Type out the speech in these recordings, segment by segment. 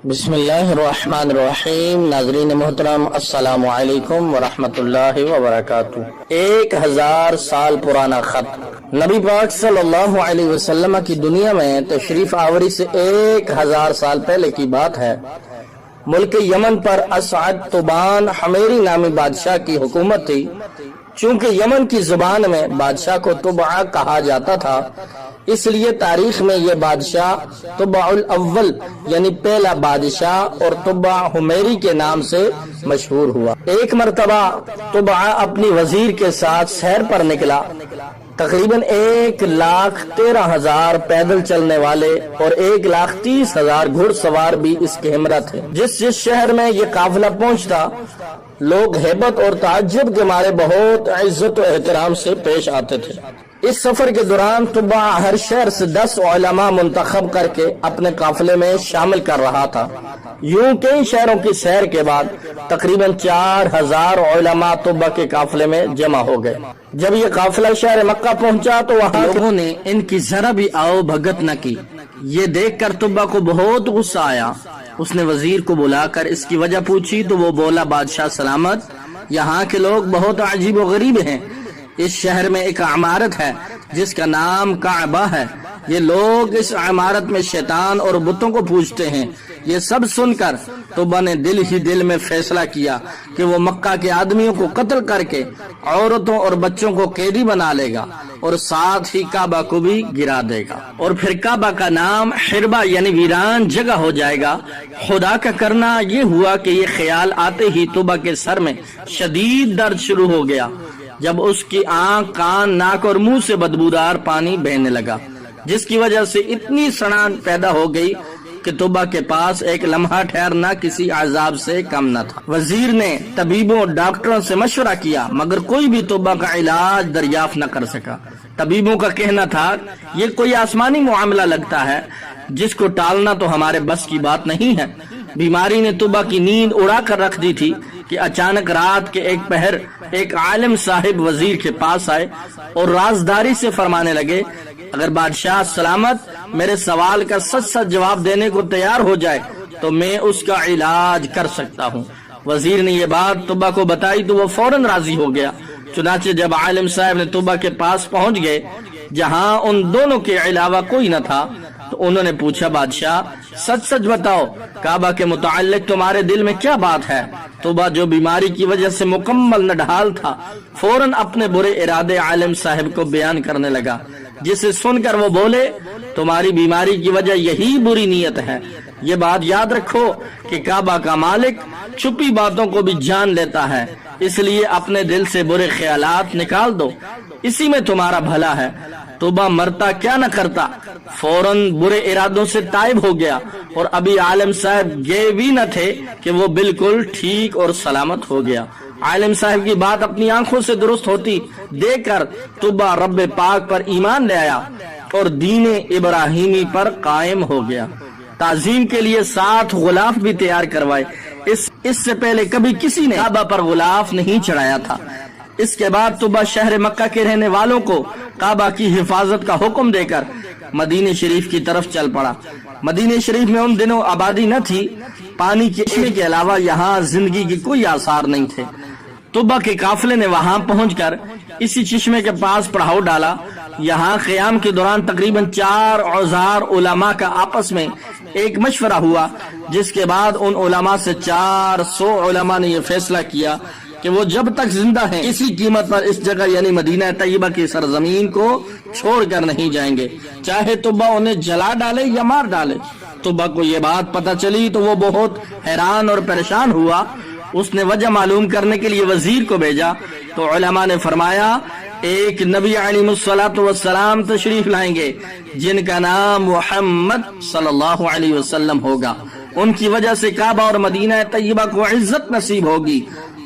بسم اللہ الرحمن الرحیم۔ ناظرین محترم، السلام علیکم ورحمۃ اللہ وبرکاتہ۔ 1000 سال پرانا خط نبی پاک صلی اللہ علیہ وسلم کی دنیا میں تشریف آوری سے 1000 سال پہلے کی بات ہے۔ ملک یمن پر اسعد طبان حمیری نامی بادشاہ کی حکومت تھی۔ چونکہ یمن کی زبان میں بادشاہ کو طبع کہا جاتا تھا، اس لیے تاریخ میں یہ بادشاہ طبع الاول یعنی پہلا بادشاہ اور طبع حمیری کے نام سے مشہور ہوا۔ ایک مرتبہ طبع اپنی وزیر کے ساتھ سیر پر نکلا۔ تقریباً 1,13,000 پیدل چلنے والے اور 1,30,000 گھڑ سوار بھی اس کے ہمراہ تھے۔ جس شہر میں یہ قافلہ پہنچتا، لوگ ہیبت اور تعجب کے مارے بہت عزت و احترام سے پیش آتے تھے۔ اس سفر کے دوران طبع ہر شہر سے 10 علماء منتخب کر کے اپنے قافلے میں شامل کر رہا تھا۔ یوں کئی شہروں کی سیر کے بعد تقریباً 4,000 علماء طبع کے قافلے میں جمع ہو گئے۔ جب یہ قافلہ شہر مکہ پہنچا تو وہاں لوگوں نے ان کی ذرا بھی آؤ بھگت نہ کی۔ یہ دیکھ کر طبع کو بہت غصہ آیا۔ اس نے وزیر کو بلا کر اس کی وجہ پوچھی تو وہ بولا، بادشاہ سلامت، یہاں کے لوگ بہت عجیب و غریب ہیں۔ اس شہر میں ایک عمارت ہے جس کا نام کعبہ ہے۔ یہ لوگ اس عمارت میں شیطان اور بتوں کو پوجتے ہیں۔ یہ سب سن کر طبع نے دل ہی دل میں فیصلہ کیا کہ وہ مکہ کے آدمیوں کو قتل کر کے عورتوں اور بچوں کو قیدی بنا لے گا اور ساتھ ہی کعبہ کو بھی گرا دے گا، اور پھر کعبہ کا نام حربہ یعنی ویران جگہ ہو جائے گا۔ خدا کا کرنا یہ ہوا کہ یہ خیال آتے ہی طبع کے سر میں شدید درد شروع ہو گیا۔ جب اس کی آنکھ، کان، ناک اور منہ سے بدبودار پانی بہنے لگا، جس کی وجہ سے اتنی سڑان پیدا ہو گئی کہ طبع کے پاس ایک لمحہ ٹھہرنا کسی عذاب سے کم نہ تھا۔ وزیر نے طبیبوں، ڈاکٹروں سے مشورہ کیا، مگر کوئی بھی طبع کا علاج دریافت نہ کر سکا۔ طبیبوں کا کہنا تھا، یہ کوئی آسمانی معاملہ لگتا ہے جس کو ٹالنا تو ہمارے بس کی بات نہیں ہے۔ بیماری نے طبع کی نیند اڑا کر رکھ دی تھی کہ اچانک رات کے ایک پہر ایک عالم صاحب وزیر کے پاس آئے اور رازداری سے فرمانے لگے، اگر بادشاہ سلامت میرے سوال کا سچ سچ جواب دینے کو تیار ہو جائے تو میں اس کا علاج کر سکتا ہوں۔ وزیر نے یہ بات طبع کو بتائی تو وہ فوراً راضی ہو گیا۔ چنانچہ جب عالم صاحب نے طبع کے پاس پہنچ گئے، جہاں ان دونوں کے علاوہ کوئی نہ تھا، تو انہوں نے پوچھا، بادشاہ سچ سچ بتاؤ، کعبہ کے متعلق تمہارے دل میں کیا بات ہے؟ طبع جو بیماری کی وجہ سے مکمل نڈھال تھا، فوراً اپنے برے ارادے عالم صاحب کو بیان کرنے لگا، جسے سن کر وہ بولے، تمہاری بیماری کی وجہ یہی بری نیت ہے۔ یہ بات یاد رکھو کہ کعبہ کا مالک چھپی باتوں کو بھی جان لیتا ہے، اس لیے اپنے دل سے برے خیالات نکال دو، اسی میں تمہارا بھلا ہے۔ طبع مرتا کیا نہ کرتا، فوراً برے ارادوں سے تائب ہو گیا، اور ابھی عالم صاحب گئے بھی نہ تھے کہ وہ بالکل ٹھیک اور سلامت ہو گیا۔ عالم صاحب کی بات اپنی آنکھوں سے درست ہوتی دیکھ کر طبع رب پاک پر ایمان لے آیا اور دین ابراہیمی پر قائم ہو گیا۔ تعظیم کے لیے 7 غلاف بھی تیار کروائے۔ اس سے پہلے کبھی کسی نے کعبہ پر غلاف نہیں چڑھایا تھا۔ اس کے بعد طبع شہر مکہ کے رہنے والوں کو کعبہ کی حفاظت کا حکم دے کر مدینہ شریف کی طرف چل پڑا۔ مدینہ شریف میں ان دنوں آبادی نہ تھی، پانی کے چشمے کے علاوہ یہاں زندگی کی کوئی آثار نہیں تھے۔ طبع کے قافلے نے وہاں پہنچ کر اسی چشمے کے پاس پڑاؤ ڈالا۔ یہاں قیام کے دوران تقریباً 4,000 علماء کا آپس میں ایک مشورہ ہوا، جس کے بعد ان علماء سے 400 علماء نے یہ فیصلہ کیا کہ وہ جب تک زندہ ہیں کسی قیمت پر اس جگہ یعنی مدینہ طیبہ کی سرزمین کو چھوڑ کر نہیں جائیں گے، چاہے طبع انہیں جلا ڈالے یا مار ڈالے۔ طبع کو یہ بات پتہ چلی تو وہ بہت حیران اور پریشان ہوا۔ اس نے وجہ معلوم کرنے کے لیے وزیر کو بھیجا تو علماء نے فرمایا، ایک نبی علیہ الصلوۃ والسلام تشریف لائیں گے جن کا نام محمد صلی اللہ علیہ وسلم ہوگا۔ ان کی وجہ سے کعبہ اور مدینہ طیبہ کو عزت نصیب ہوگی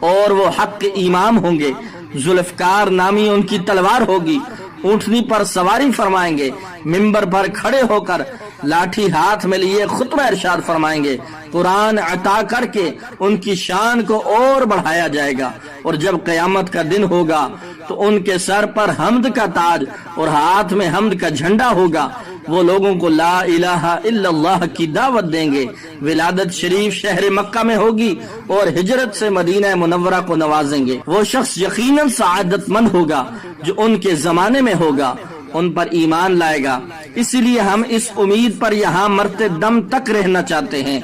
اور وہ حق کے امام ہوں گے۔ ذوالفقار نامی ان کی تلوار ہوگی، اونٹنی پر سواری فرمائیں گے، منبر پر کھڑے ہو کر لاٹھی ہاتھ میں لیے خطبہ ارشاد فرمائیں گے، قرآن عطا کر کے ان کی شان کو اور بڑھایا جائے گا، اور جب قیامت کا دن ہوگا تو ان کے سر پر حمد کا تاج اور ہاتھ میں حمد کا جھنڈا ہوگا۔ وہ لوگوں کو لا الہ الا اللہ کی دعوت دیں گے۔ ولادت شریف شہر مکہ میں ہوگی اور ہجرت سے مدینہ منورہ کو نوازیں گے۔ وہ شخص یقیناً سعادت مند ہوگا جو ان کے زمانے میں ہوگا، ان پر ایمان لائے گا۔ اسی لیے ہم اس امید پر یہاں مرتے دم تک رہنا چاہتے ہیں،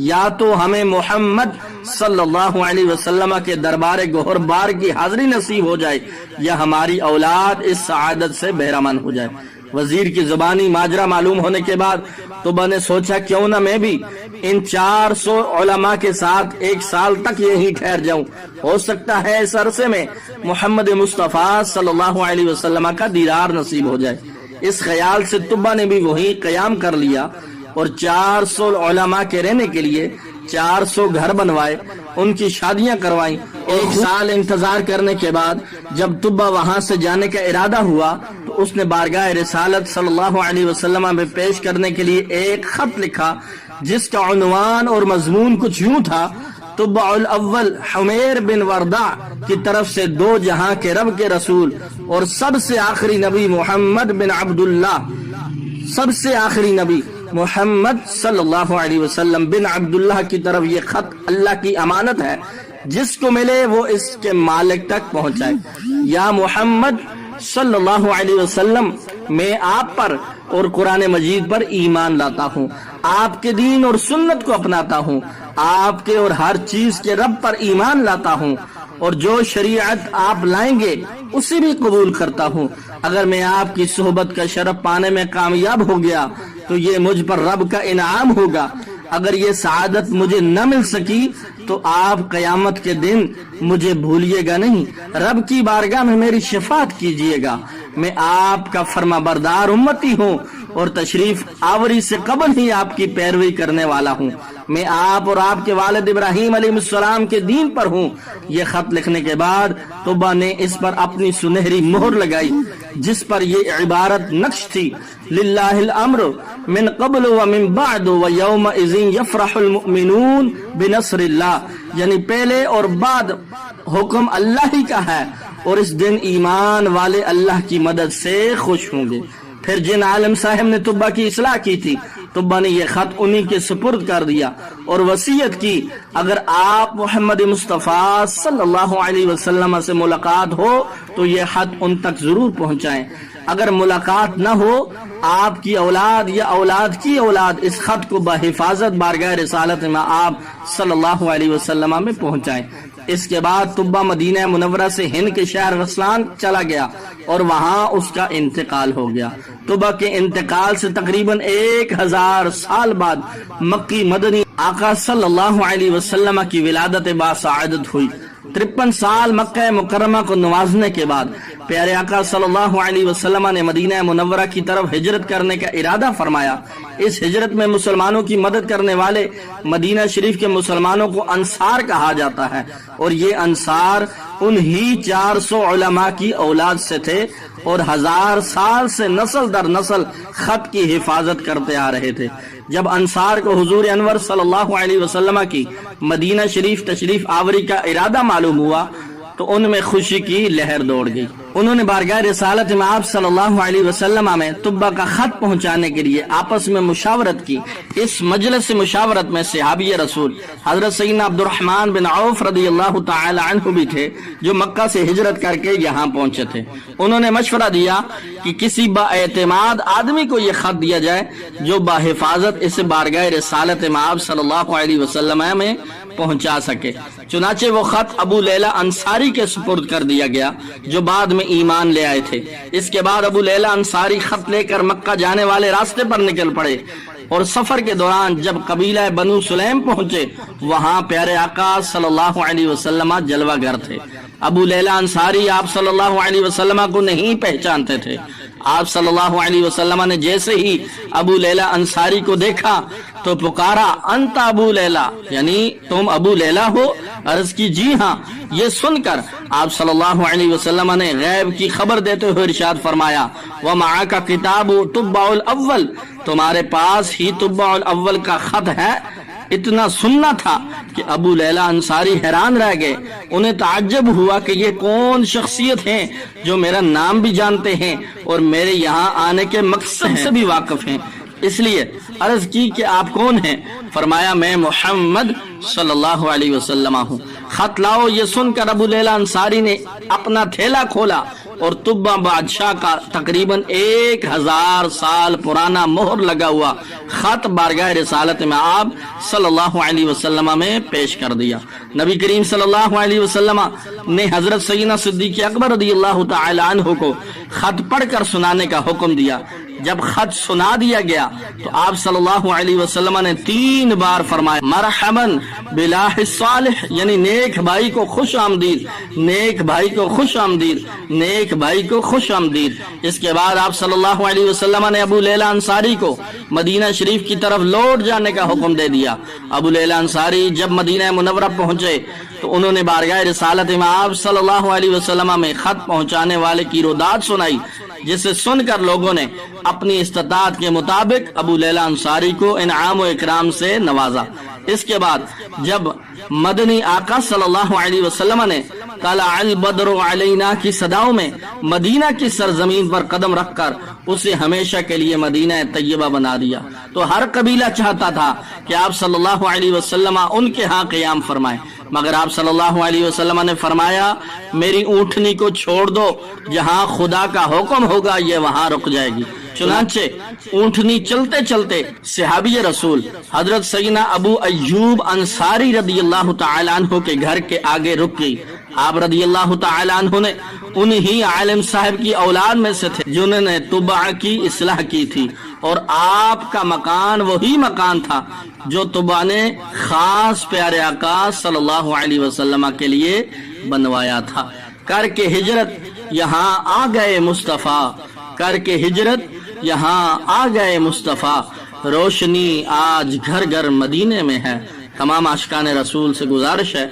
یا تو ہمیں محمد صلی اللہ علیہ وسلم کے دربار گوہر بار کی حاضری نصیب ہو جائے، یا ہماری اولاد اس سعادت سے بہرمند ہو جائے۔ وزیر کی زبانی ماجرا معلوم ہونے کے بعد طبا نے سوچا کیوں نہ میں بھی ان 400 علماء کے ساتھ 1 سال تک یہیں ٹھہر جاؤں، ہو سکتا ہے اس عرصے میں محمد مصطفیٰ صلی اللہ علیہ وسلم کا دیدار نصیب ہو جائے۔ اس خیال سے طبا نے بھی وہیں قیام کر لیا اور 400 علماء کے رہنے کے لیے 400 گھر بنوائے، ان کی شادیاں کروائیں۔ 1 سال انتظار کرنے کے بعد جب طبا وہاں سے جانے کا ارادہ ہوا تو اس نے بارگاہ رسالت صلی اللہ علیہ وسلم میں پیش کرنے کے لیے ایک خط لکھا جس کا عنوان اور مضمون کچھ یوں تھا: طبع الاول حمیر بن وردع کی طرف سے 2 جہاں کے رب کے رسول اور سب سے آخری نبی محمد بن عبداللہ، سب سے آخری نبی محمد صلی اللہ علیہ وسلم بن عبداللہ کی طرف یہ خط اللہ کی امانت ہے، جس کو ملے وہ اس کے مالک تک پہنچائے۔ یا محمد صلی اللہ علیہ وسلم، میں آپ پر اور قرآن مجید پر ایمان لاتا ہوں، آپ کے دین اور سنت کو اپناتا ہوں، آپ کے اور ہر چیز کے رب پر ایمان لاتا ہوں، اور جو شریعت آپ لائیں گے اسے بھی قبول کرتا ہوں۔ اگر میں آپ کی صحبت کا شرف پانے میں کامیاب ہو گیا تو یہ مجھ پر رب کا انعام ہوگا۔ اگر یہ سعادت مجھے نہ مل سکی تو آپ قیامت کے دن مجھے بھولیے گا نہیں، رب کی بارگاہ میں میری شفاعت کیجیے گا۔ میں آپ کا فرما بردار امتی ہوں اور تشریف آوری سے قبل ہی آپ کی پیروی کرنے والا ہوں۔ میں آپ اور آپ کے والد ابراہیم علیہ السلام کے دین پر ہوں۔ یہ خط لکھنے کے بعد طبا نے اس پر اپنی سنہری مہر لگائی جس پر یہ عبارت نقش تھی: للہ الامر من قبل ومن بعد ویومئذ یفرح المؤمنون بنصر اللہ، یعنی پہلے اور بعد حکم اللہ ہی کا ہے اور اس دن ایمان والے اللہ کی مدد سے خوش ہوں گے۔ پھر جن عالم صاحب نے طبا کی اصلاح کی تھی، طبا نے یہ خط انہی کے سپرد کر دیا اور وصیت کی اگر آپ محمد مصطفیٰ صلی اللہ علیہ وسلم سے ملاقات ہو تو یہ خط ان تک ضرور پہنچائیں، اگر ملاقات نہ ہو آپ کی اولاد یا اولاد کی اولاد اس خط کو بحفاظت بارگاہ رسالت میں آپ صلی اللہ علیہ وسلم میں پہنچائیں۔ اس کے بعد طبا مدینہ منورہ سے ہند کے شہر غسلان چلا گیا اور وہاں اس کا انتقال ہو گیا۔ طبا کے انتقال سے تقریباً 1000 سال بعد مکی مدنی آقا صلی اللہ علیہ وسلم کی ولادت باسعادت ہوئی۔ 53 سال مکہ مکرمہ کو نوازنے کے بعد پیارے آقا صلی اللہ علیہ وسلم نے مدینہ منورہ کی طرف ہجرت کرنے کا ارادہ فرمایا۔ اس ہجرت میں مسلمانوں کی مدد کرنے والے مدینہ شریف کے مسلمانوں کو انصار کہا جاتا ہے، اور یہ انصار انہی 400 علماء کی اولاد سے تھے اور 1000 سال سے نسل در نسل خط کی حفاظت کرتے آ رہے تھے۔ جب انصار کو حضور انور صلی اللہ علیہ وسلم کی مدینہ شریف تشریف آوری کا ارادہ معلوم ہوا تو ان میں خوشی کی لہر دوڑ گئی۔ انہوں نے بارگاہ رسالت میں آپ صلی اللہ علیہ وسلم میں طبا کا خط پہنچانے کے لیے آپس میں مشاورت کی۔ اس مجلس مشاورت میں صحابی رسول حضرت سیدنا عبد الرحمن بن عوف رضی اللہ تعالی عنہ بھی تھے جو مکہ سے ہجرت کر کے یہاں پہنچے تھے۔ انہوں نے مشورہ دیا کہ کسی با اعتماد آدمی کو یہ خط دیا جائے جو بحفاظت اس بارگاہ رسالت میں آپ صلی اللہ علیہ وسلم میں پہنچا سکے۔ چنانچہ وہ خط ابو لیلہ انصاری کے سپرد کر دیا گیا جو بعد میں ایمان لے آئے تھے۔ اس کے بعد ابو لیلہ انصاری خط لے کر مکہ جانے والے راستے پر نکل پڑے اور سفر کے دوران جب قبیلہ بنو سلیم پہنچے وہاں پیارے آقا صلی اللہ علیہ وسلم جلوہ گر تھے۔ ابو لیلہ انصاری آپ صلی اللہ علیہ وسلم کو نہیں پہچانتے تھے۔ آپ صلی اللہ علیہ وسلم نے جیسے ہی ابو لیلہ انصاری کو دیکھا تو پکارا انت ابو لیلہ، یعنی تم ابو لیلہ ہو؟ عرض کی جی ہاں۔ یہ سن کر آپ صلی اللہ علیہ وسلم نے غیب کی خبر دیتے ہوئے ارشاد فرمایا وَمَعَكَ كِتَابُ طُبَّعُ الْأَوَّلِ، تمہارے پاس ہی طبع الاول کا خط ہے۔ اتنا سننا تھا کہ ابو لیلا انصاری حیران رہ گئے. انہیں تعجب ہوا کہ یہ کون شخصیت ہیں جو میرا نام بھی جانتے ہیں اور میرے یہاں آنے کے مقصد سے بھی واقف ہیں. اس لیے عرض کی کہ آپ کون ہیں؟ فرمایا میں محمد صلی اللہ علیہ وسلم ہوں. خط لاؤ. یہ سن کر ابو لیلا انصاری نے اپنا تھیلا کھولا اور طبہ بادشاہ کا تقریباً 1000 سال پرانا مہر لگا ہوا خط بارگاہ رسالت میں آپ صلی اللہ علیہ وسلم میں پیش کر دیا. نبی کریم صلی اللہ علیہ وسلم نے حضرت سیدنا صدیق اکبر رضی اللہ تعالی عنہ کو خط پڑھ کر سنانے کا حکم دیا. جب خط سنا دیا گیا تو آپ صلی اللہ علیہ وسلم نے 3 بار فرمایا مرحباً بالاخ الصالح، یعنی نیک بھائی کو خوش آمدید، نیک بھائی کو خوش آمدید، نیک بھائی کو خوش آمدید. اس کے بعد آپ صلی اللہ علیہ وسلم نے ابو لیلا انصاری کو مدینہ شریف کی طرف لوٹ جانے کا حکم دے دیا. ابو لیلا انصاری جب مدینہ منورہ پہنچے تو انہوں نے بارگاہ رسالت میں آپ صلی اللہ علیہ وسلم میں خط پہنچانے والے کی روداد سنائی، جسے سن کر لوگوں نے اپنی استطاعت کے مطابق ابو لیلا انصاری کو انعام و اکرام سے نوازا. اس کے بعد جب مدنی آقا صلی اللہ علیہ وسلم نے طلع البدر علینا کی صداؤں میں مدینہ کی سرزمین پر قدم رکھ کر اسے ہمیشہ کے لیے مدینہ طیبہ بنا دیا تو ہر قبیلہ چاہتا تھا کہ آپ صلی اللہ علیہ وسلم ان کے ہاں قیام فرمائیں، مگر آپ صلی اللہ علیہ وسلم نے فرمایا میری اونٹنی کو چھوڑ دو، جہاں خدا کا حکم ہوگا یہ وہاں رک جائے گی. چنانچہ اونٹنی چلتے چلتے صحابی رسول حضرت سیدنا ابو ایوب انصاری رضی اللہ تعالی عنہ کے گھر کے آگے رک گئی. آپ رضی اللہ تعالی عنہ نے انہی عالم صاحب کی اولاد میں سے تھے جنہوں نے طبع کی اصلاح کی تھی، اور آپ کا مکان وہی مکان تھا جو طبع نے خاص پیارے آقا صلی اللہ علیہ وسلم کے لیے بنوایا تھا. کر کے ہجرت یہاں آ گئے مصطفیٰ، کر کے ہجرت یہاں آ گئے مصطفیٰ، روشنی آج گھر گھر مدینے میں ہے. تمام عاشقان رسول سے گزارش ہے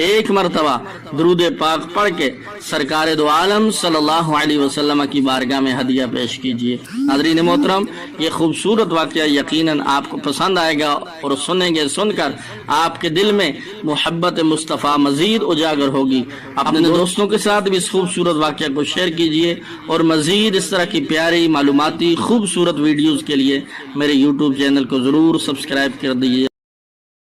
ایک مرتبہ درود پاک پڑھ کے سرکار دو عالم صلی اللہ علیہ وسلم کی بارگاہ میں ہدیہ پیش کیجئے. ناظرین محترم، یہ خوبصورت واقعہ یقیناً آپ کو پسند آئے گا اور سنیں گے، سن کر آپ کے دل میں محبت مصطفیٰ مزید اجاگر ہوگی. اپنے دوستوں کے ساتھ بھی اس خوبصورت واقعہ کو شیئر کیجئے اور مزید اس طرح کی پیاری معلوماتی خوبصورت ویڈیوز کے لیے میرے یوٹیوب چینل کو ضرور سبسکرائب کر دیجئے.